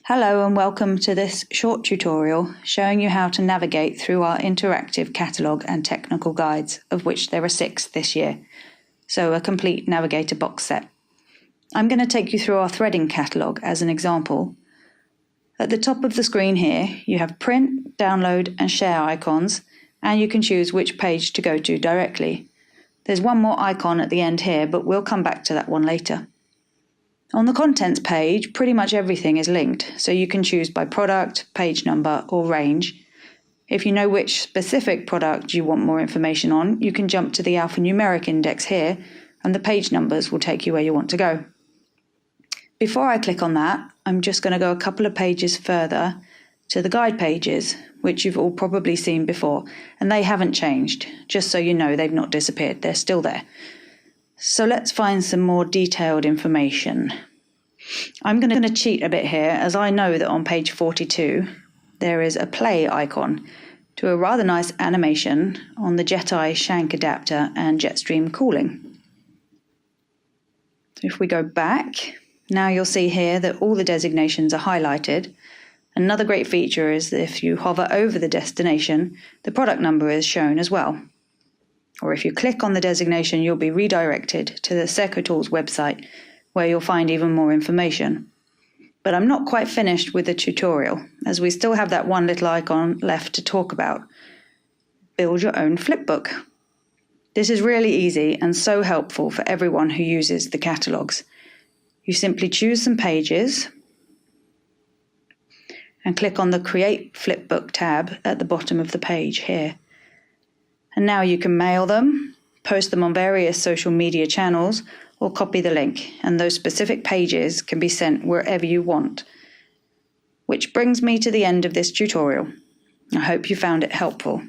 Hello and welcome to this short tutorial showing you how to navigate through our interactive catalogue and technical guides, of which there are 6 this year, so a complete Navigator box set. I'm going to take you through our threading catalogue as an example. At the top of the screen here you have print, download and share icons, and you can choose which page to go to directly. There's one more icon at the end here, but we'll come back to that one later. On the contents page, pretty much everything is linked, so you can choose by product, page number, or range. If you know which specific product you want more information on, you can jump to the alphanumeric index here, and the page numbers will take you where you want to go. Before I click on that, I'm just going to go a couple of pages further to the guide pages, which you've all probably seen before, and they haven't changed, just so you know they've not disappeared, they're still there. So let's find some more detailed information. I'm going to cheat a bit here, as I know that on page 42 there is a play icon to a rather nice animation on the Jet-Eye shank adapter and Jetstream cooling. If we go back, now you'll see here that all the designations are highlighted. Another great feature is that if you hover over the destination, the product number is shown as well. Or if you click on the designation, you'll be redirected to the Seco Tools website, where you'll find even more information. But I'm not quite finished with the tutorial, as we still have that one little icon left to talk about. Build your own flipbook. This is really easy and so helpful for everyone who uses the catalogues. You simply choose some pages and click on the Create Flipbook tab at the bottom of the page here. And now you can mail them, post them on various social media channels, or copy the link, and those specific pages can be sent wherever you want. Which brings me to the end of this tutorial. I hope you found it helpful.